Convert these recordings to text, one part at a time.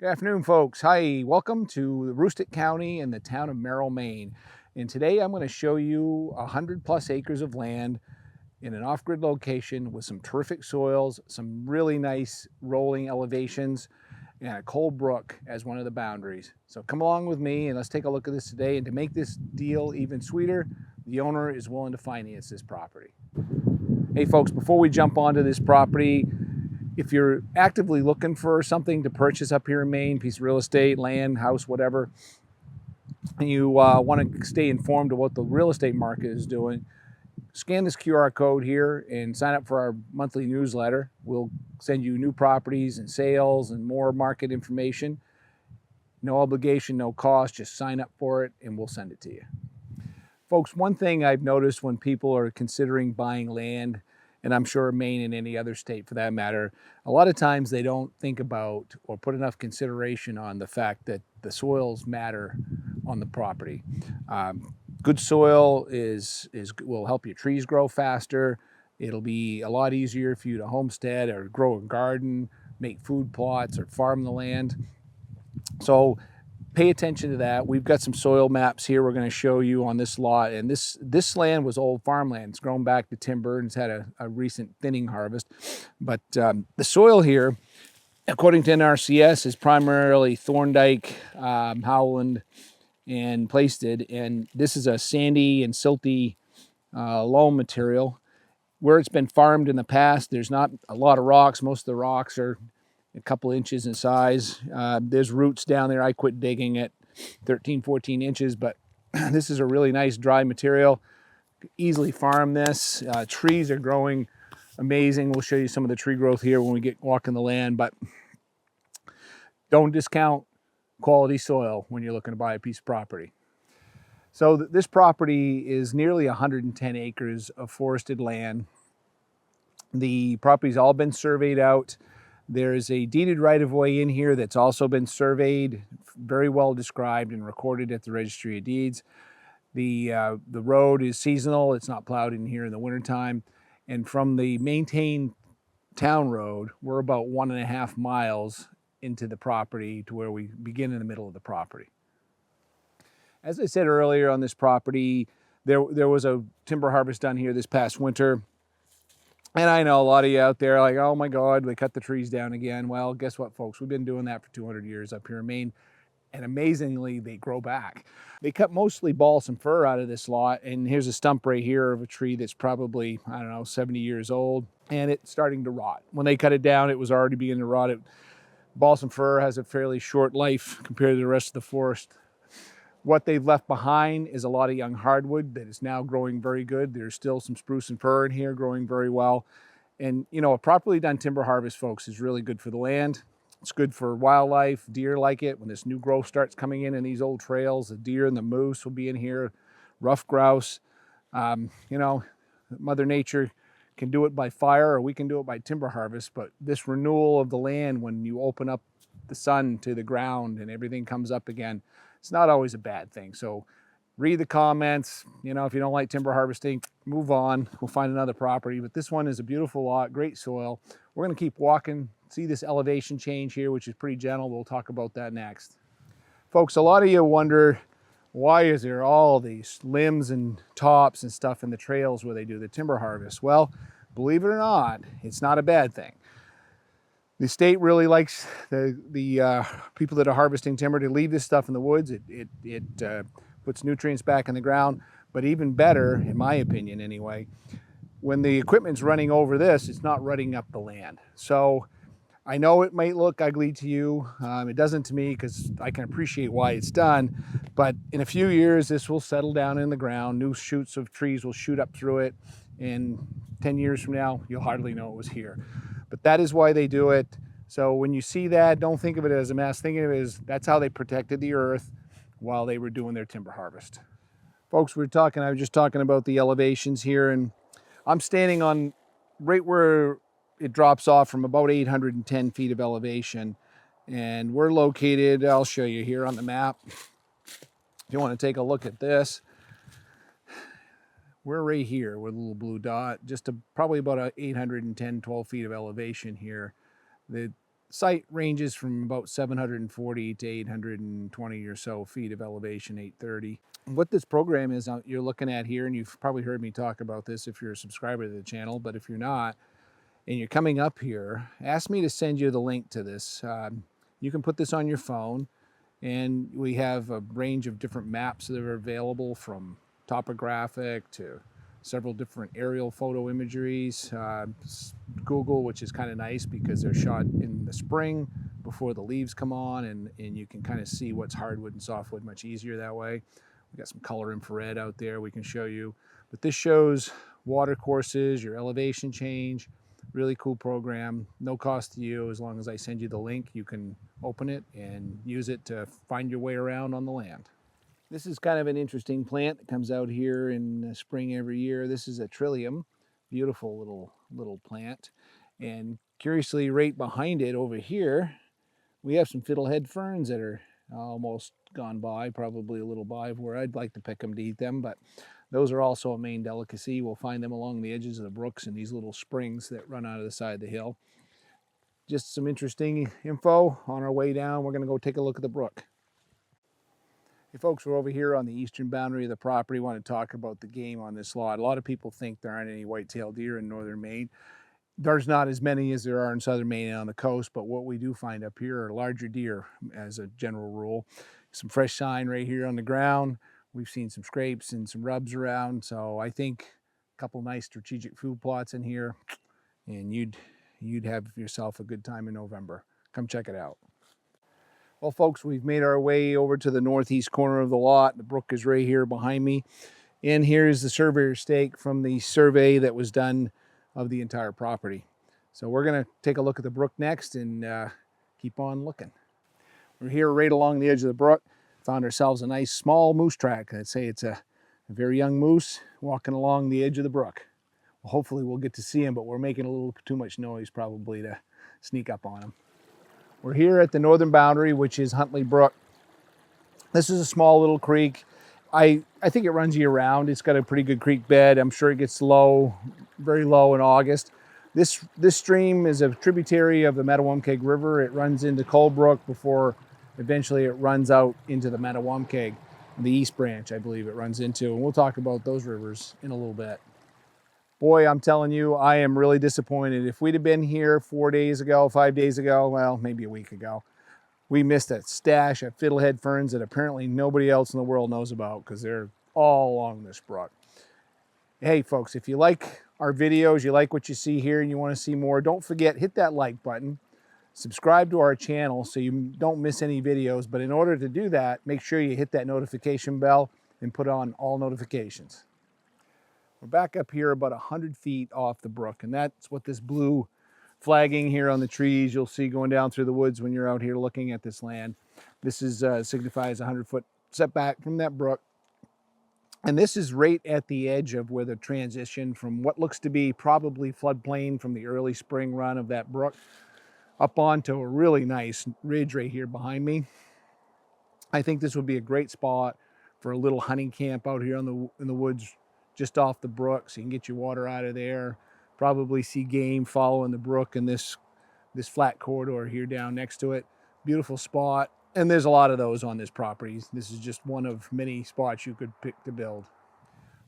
Good afternoon, folks. Hi, welcome to Rustic County in the town of Merrill, Maine. And today I'm going to show you 100+ acres of land in an off-grid location with some terrific soils, some really nice rolling elevations, and a cold brook as one of the boundaries. So come along with me and let's take a look at this today. And to make this deal even sweeter, the owner is willing to finance this property. Hey folks, before we jump onto this property, if you're actively looking for something to purchase up here in Maine, piece of real estate, land, house, whatever, and you want to stay informed of what the real estate market is doing, scan this QR code here and sign up for our monthly newsletter. We'll send you new properties and sales and more market information. No obligation, no cost, just sign up for it and we'll send it to you. Folks, one thing I've noticed when people are considering buying land, and I'm sure Maine and any other state for that matter, a lot of times they don't think about or put enough consideration on the fact that the soils matter on the property. Good soil will help your trees grow faster. It'll be a lot easier for you to homestead or grow a garden, make food plots or farm the land. So pay attention to that. We've got some soil maps here we're going to show you on this lot. And this land was old farmland. It's grown back to timber and it's had a recent thinning harvest. But the soil here, according to NRCS, is primarily Thorndike, Howland, and Plaisted. And this is a sandy and silty loam material. Where it's been farmed in the past, there's not a lot of rocks. Most of the rocks are a couple inches in size. There's roots down there. I quit digging at 13, 14 inches, but this is a really nice dry material. Easily farm this. Trees are growing amazing. We'll show you some of the tree growth here when we get walking the land, but don't discount quality soil when you're looking to buy a piece of property. So this property is nearly 110 acres of forested land. The property's all been surveyed out. There's a deeded right-of-way in here that's also been surveyed, very well described and recorded at the registry of deeds. The road is seasonal. It's not plowed in here in the wintertime. And from the maintained town road, we're about 1.5 miles into the property to where we begin in the middle of the property. As I said earlier on this property, there was a timber harvest done here this past winter. And I know a lot of you out there are like, oh my God, they cut the trees down again. Well, guess what, folks? We've been doing that for 200 years up here in Maine. And amazingly, they grow back. They cut mostly balsam fir out of this lot. And here's a stump right here of a tree that's probably, I don't know, 70 years old. And it's starting to rot. When they cut it down, it was already beginning to rot. Balsam fir has a fairly short life compared to the rest of the forest. What they've left behind is a lot of young hardwood that is now growing very good. There's still some spruce and fir in here growing very well. And you know, a properly done timber harvest, folks, is really good for the land. It's good for wildlife. Deer like it. When this new growth starts coming in these old trails, the deer and the moose will be in here, rough grouse. You know, Mother Nature can do it by fire or we can do it by timber harvest, but this renewal of the land when you open up the sun to the ground and everything comes up again, it's not always a bad thing. So read the comments. You know, if you don't like timber harvesting, move on. We'll find another property. But this one is a beautiful lot, great soil. We're going to keep walking, see this elevation change here, which is pretty gentle. We'll talk about that next. Folks, a lot of you wonder, why is there all these limbs and tops and stuff in the trails where they do the timber harvest? Well, believe it or not, it's not a bad thing. The state really likes the people that are harvesting timber to leave this stuff in the woods. It puts nutrients back in the ground. But even better, in my opinion anyway, when the equipment's running over this, it's not rutting up the land. So I know it might look ugly to you. It doesn't to me because I can appreciate why it's done. But in a few years, this will settle down in the ground. New shoots of trees will shoot up through it. And 10 years from now, you'll hardly know it was here. But that is why they do it. So when you see that, don't think of it as a mess. Think of it as that's how they protected the earth while they were doing their timber harvest. Folks, I was just talking about the elevations here, and I'm standing on right where it drops off from about 810 feet of elevation. And we're located, I'll show you here on the map. If you want to take a look at this, we're right here with a little blue dot, probably about 810, 12 feet of elevation here. The site ranges from about 740 to 820 or so feet of elevation, 830. What this program is you're looking at here, and you've probably heard me talk about this if you're a subscriber to the channel, but if you're not, and you're coming up here, ask me to send you the link to this. You can put this on your phone, and we have a range of different maps that are available, from topographic to several different aerial photo imageries. Google, which is kind of nice because they're shot in the spring before the leaves come on, and you can kind of see what's hardwood and softwood much easier that way. We got some color infrared out there we can show you. But this shows water courses, your elevation change. Really cool program, no cost to you. As long as I send you the link, you can open it and use it to find your way around on the land. This is kind of an interesting plant that comes out here in the spring every year. This is a Trillium, beautiful little plant. And curiously, right behind it over here, we have some Fiddlehead Ferns that are almost gone by, probably a little by of where I'd like to pick them to eat them, but those are also a Maine delicacy. We'll find them along the edges of the brooks and these little springs that run out of the side of the hill. Just some interesting info on our way down. We're going to go take a look at the brook. Hey folks, we're over here on the eastern boundary of the property. I want to talk about the game on this lot. A lot of people think there aren't any white-tailed deer in northern Maine. There's not as many as there are in southern Maine and on the coast, but what we do find up here are larger deer as a general rule. Some fresh sign right here on the ground. We've seen some scrapes and some rubs around, so I think a couple nice strategic food plots in here, and you'd have yourself a good time in November. Come check it out. Well, folks, we've made our way over to the northeast corner of the lot. The brook is right here behind me, and here's the surveyor's stake from the survey that was done of the entire property. So we're going to take a look at the brook next and keep on looking. We're here right along the edge of the brook. Found ourselves a nice small moose track. I'd say it's a very young moose walking along the edge of the brook. Well, hopefully we'll get to see him, but we're making a little too much noise probably to sneak up on him. We're here at the northern boundary, which is Huntley Brook. This is a small little creek. I think it runs year round. It's got a pretty good creek bed. I'm sure it gets low, very low in August. This stream is a tributary of the Mattawamkeag River. It runs into Cold Brook before eventually it runs out into the Mattawamkeag, the east branch, I believe it runs into. And we'll talk about those rivers in a little bit. Boy, I'm telling you, I am really disappointed. If we'd have been here 4 days ago, 5 days ago, well, maybe a week ago, we missed a stash of Fiddlehead Ferns that apparently nobody else in the world knows about because they're all along this brook. Hey folks, if you like our videos, you like what you see here and you want to see more, don't forget, hit that like button. Subscribe to our channel so you don't miss any videos, but in order to do that, make sure you hit that notification bell and put on all notifications. We're back up here about 100 feet off the brook, and that's what this blue flagging here on the trees you'll see going down through the woods when you're out here looking at this land. This is signifies a 100-foot setback from that brook. And this is right at the edge of where the transition from what looks to be probably floodplain from the early spring run of that brook up onto a really nice ridge right here behind me. I think this would be a great spot for a little hunting camp out here in the woods just off the brook, so you can get your water out of there, probably see game following the brook in this flat corridor here down next to it. Beautiful spot, and there's a lot of those on this property. This is just one of many spots you could pick to build.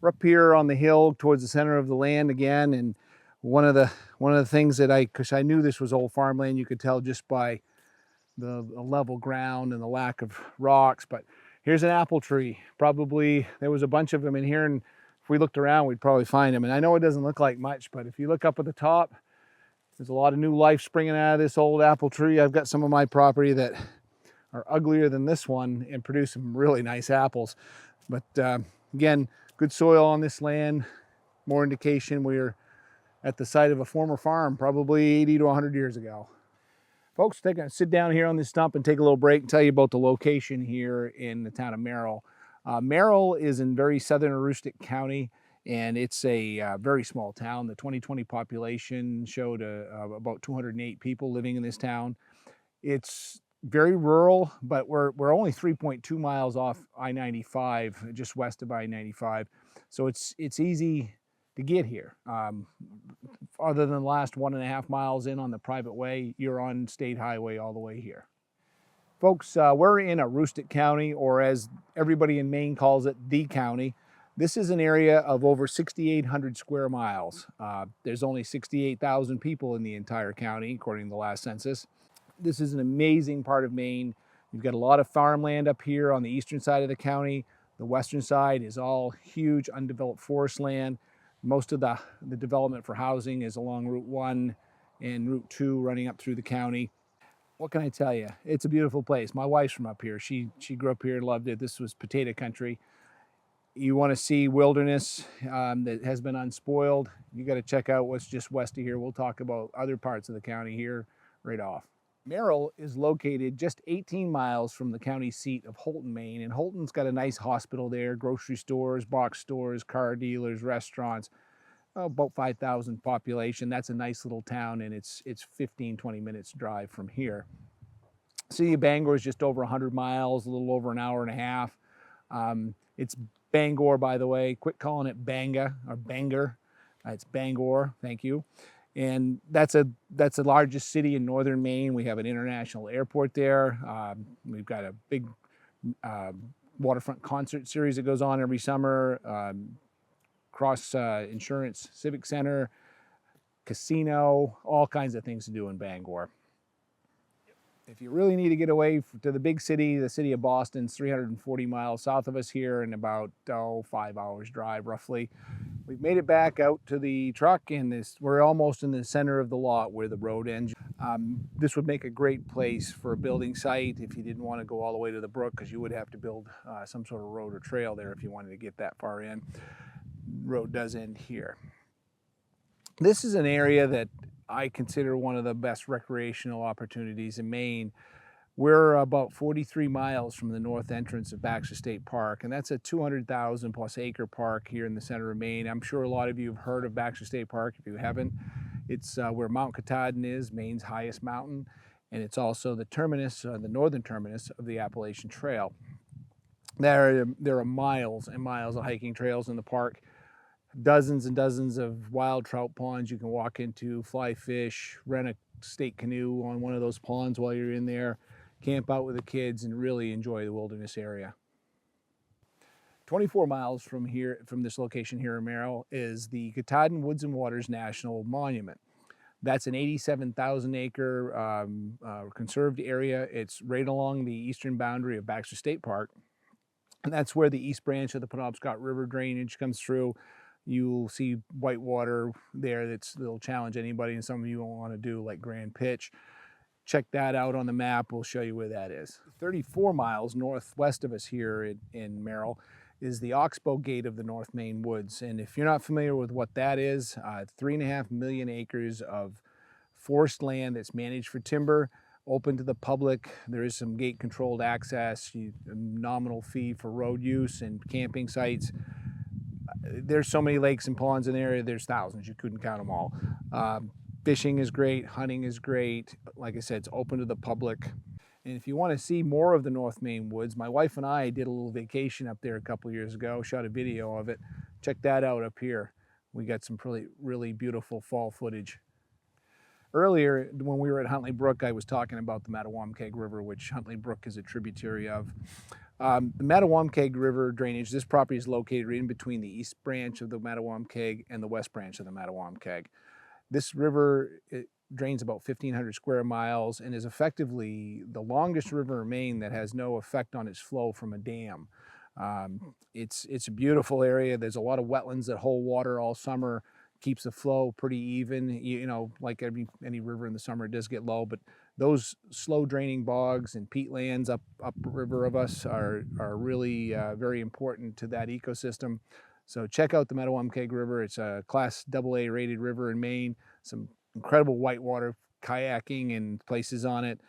We're up here on the hill towards the center of the land again, and one of the things that because I knew this was old farmland, you could tell just by the level ground and the lack of rocks, but here's an apple tree. Probably there was a bunch of them in here, and if we looked around, we'd probably find them. And I know it doesn't look like much, but if you look up at the top, there's a lot of new life springing out of this old apple tree. I've got some of my property that are uglier than this one and produce some really nice apples. But again, good soil on this land. More indication we're at the site of a former farm, probably 80 to 100 years ago. Folks, sit down here on this stump and take a little break and tell you about the location here in the town of Merrill. Merrill is in very southern Aroostook County, and it's a very small town. The 2020 population showed about 208 people living in this town. It's very rural, but we're only 3.2 miles off I-95, just west of I-95. So it's easy to get here. Other than the last 1.5 miles in on the private way, you're on state highway all the way here. Folks, we're in a rustic county, or as everybody in Maine calls it, the county. This is an area of over 6,800 square miles. There's only 68,000 people in the entire county, according to the last census. This is an amazing part of Maine. You've got a lot of farmland up here on the eastern side of the county. The western side is all huge undeveloped forest land. Most of the development for housing is along Route 1 and Route 2 running up through the county. What can I tell you? It's a beautiful place. My wife's from up here. She grew up here and loved it. This was potato country. You want to see wilderness that has been unspoiled, you got to check out what's just west of here. We'll talk about other parts of the county here right off. Merrill is located just 18 miles from the county seat of Houlton, Maine, and Houlton's got a nice hospital there, grocery stores, box stores, car dealers, restaurants. About 5,000 population. That's a nice little town, and it's 15-20 minutes drive from here. City of Bangor is just over 100 miles, a little over an hour and a half. It's Bangor, by the way. Quit calling it Banga or Bangor. It's Bangor, thank you. And that's the largest city in northern Maine. We have an international airport there. We've got a big waterfront concert series that goes on every summer. Cross Insurance Civic Center, casino, all kinds of things to do in Bangor. If you really need to get away to the big city, the city of Boston's 340 miles south of us here and about 5 hours drive roughly. We've made it back out to the truck, and we're almost in the center of the lot where the road ends. This would make a great place for a building site if you didn't want to go all the way to the brook, because you would have to build some sort of road or trail there if you wanted to get that far in. Road does end here. This is an area that I consider one of the best recreational opportunities in Maine. We're about 43 miles from the north entrance of Baxter State Park, and that's a 200,000 plus acre park here in the center of Maine. I'm sure a lot of you have heard of Baxter State Park. If you haven't, it's where Mount Katahdin is, Maine's highest mountain, and it's also the terminus, the northern terminus of the Appalachian Trail. There are miles and miles of hiking trails in the park. Dozens and dozens of wild trout ponds you can walk into, fly fish, rent a state canoe on one of those ponds while you're in there, camp out with the kids, and really enjoy the wilderness area. 24 miles from this location here in Merrill, is the Katahdin Woods and Waters National Monument. That's an 87,000 acre conserved area. It's right along the eastern boundary of Baxter State Park. And that's where the east branch of the Penobscot River drainage comes through. You'll see whitewater there that'll challenge anybody, and some of you won't want to do, like Grand Pitch. Check that out on the map. We'll show you where that is. 34 miles northwest of us here in Merrill is the Oxbow Gate of the North Maine Woods. And if you're not familiar with what that is, 3.5 million acres of forest land that's managed for timber, open to the public. There is some gate controlled access, a nominal fee for road use and camping sites. There's so many lakes and ponds in the area, there's thousands, you couldn't count them all. Fishing is great, hunting is great. Like I said, it's open to the public. And if you want to see more of the North Maine Woods, my wife and I did a little vacation up there a couple years ago, shot a video of it. Check that out up here. We got some really beautiful fall footage. Earlier, when we were at Huntley Brook, I was talking about the Mattawamkeag River, which Huntley Brook is a tributary of. The Mattawamkeag River drainage, this property is located right in between the east branch of the Mattawamkeag and the west branch of the Mattawamkeag. This river, it drains about 1,500 square miles and is effectively the longest river in Maine that has no effect on its flow from a dam. It's a beautiful area. There's a lot of wetlands that hold water all summer, keeps the flow pretty even. You know, like any river in the summer, it does get low, but those slow draining bogs and peatlands upriver of us are really very important to that ecosystem. So check out the Mattawamkeag River. It's a Class AA rated river in Maine. Some incredible whitewater kayaking and places on it.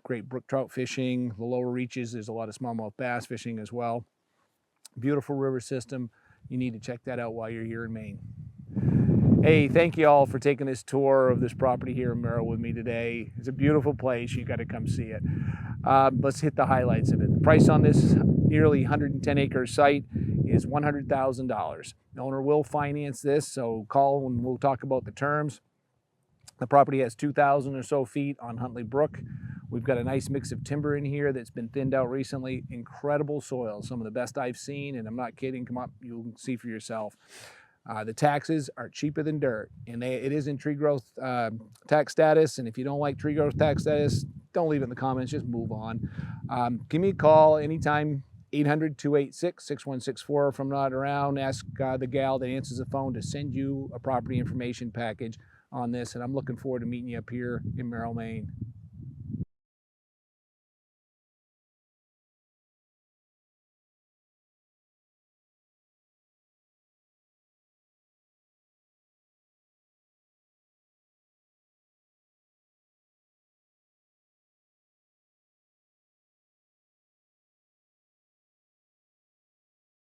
Great brook trout fishing. The lower reaches, there's a lot of smallmouth bass fishing as well. Beautiful river system. You need to check that out while you're here in Maine. Hey, thank you all for taking this tour of this property here in Merrill with me today. It's a beautiful place. You got to come see it. Let's hit the highlights of it. The price on this nearly 110 acre site is $100,000. The owner will finance this, so call and we'll talk about the terms. The property has 2,000 or so feet on Huntley Brook. We've got a nice mix of timber in here that's been thinned out recently. Incredible soil, some of the best I've seen, and I'm not kidding. Come up, you'll see for yourself. The taxes are cheaper than dirt, and it is in tree growth tax status. And if you don't like tree growth tax status, don't leave it in the comments, just move on. Give me a call anytime, 800-286-6164. If I'm not around, ask the gal that answers the phone to send you a property information package on this, and I'm looking forward to meeting you up here in Merrill, Maine.